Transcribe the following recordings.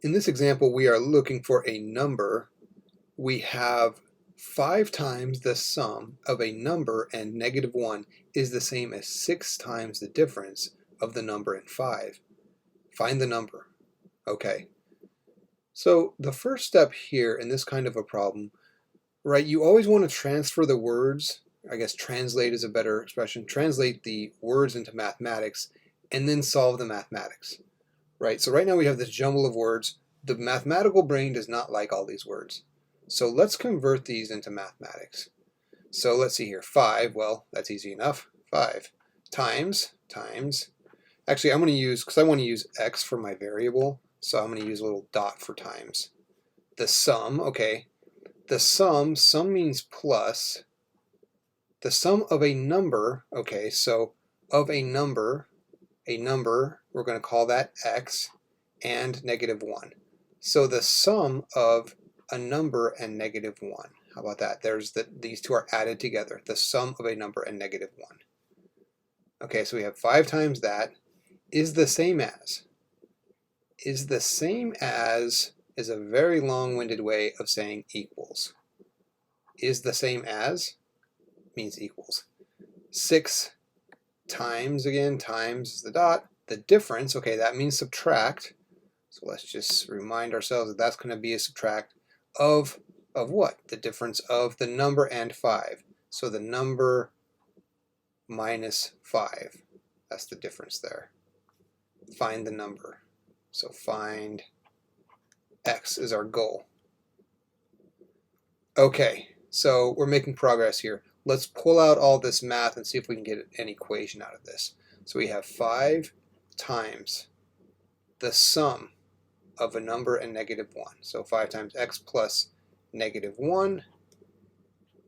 In this example, we are looking for a number. We have 5 times the sum of a number and -1 is the same as 6 times the difference of the number and 5. Find the number. Okay. So the first step here in this kind of a problem, right, you always want to transfer the words. I guess translate is a better expression. Translate the words into mathematics and then solve the mathematics. Right? So right now we have this jumble of words. The mathematical brain does not like all these words. So let's convert these into mathematics. So let's see here. 5, well, that's easy enough. 5 times. Actually, I'm going to use, because I want to use x for my variable, so I'm going to use a little dot for times. The sum, okay. The sum means plus. The sum of a number, okay, so of a number, we're going to call that x, and -1. So the sum of a number and -1. How about that? These two are added together. The sum of a number and -1. Okay, so we have 5 times that is the same as. Is the same as is a very long-winded way of saying equals. Is the same as means equals. 6 times, again, times is the dot. The difference, okay, that means subtract. So let's just remind ourselves that that's going to be a subtract of what? The difference of the number and 5. So the number minus 5. That's the difference there. Find the number. So find x is our goal. Okay, so we're making progress here. Let's pull out all this math and see if we can get an equation out of this. So we have 5 times the sum of a number and -1. So 5 times x plus -1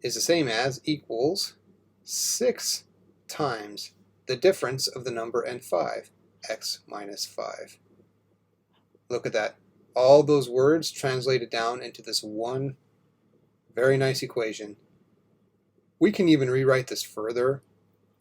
is the same as equals 6 times the difference of the number and 5, x minus 5. Look at that. All those words translated down into this one very nice equation. We can even rewrite this further.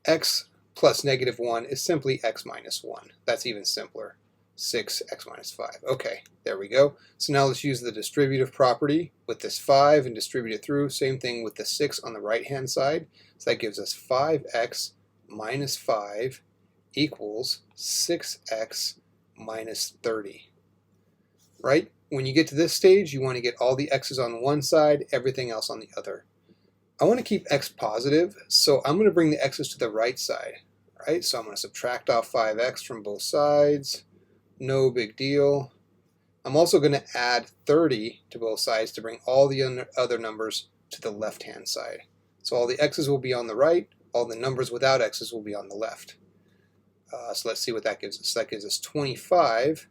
X plus -1 is simply x minus 1. That's even simpler. 6x minus 5. Okay, there we go. So now let's use the distributive property with this 5 and distribute it through. Same thing with the 6 on the right-hand side. So that gives us 5x minus 5 equals 6x minus 30. Right? When you get to this stage, you want to get all the x's on one side, everything else on the other. I want to keep x positive, so I'm going to bring the x's to the right side. Right? So I'm going to subtract off 5x from both sides. No big deal. I'm also going to add 30 to both sides to bring all the other numbers to the left-hand side. So all the x's will be on the right, all the numbers without x's will be on the left. So let's see what that gives us. That gives us 25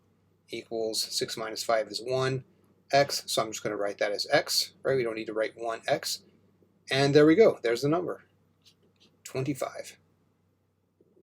equals 6 minus 5 is 1, x, so I'm just going to write that as x, right? We don't need to write 1x. And there we go. There's the number, 25.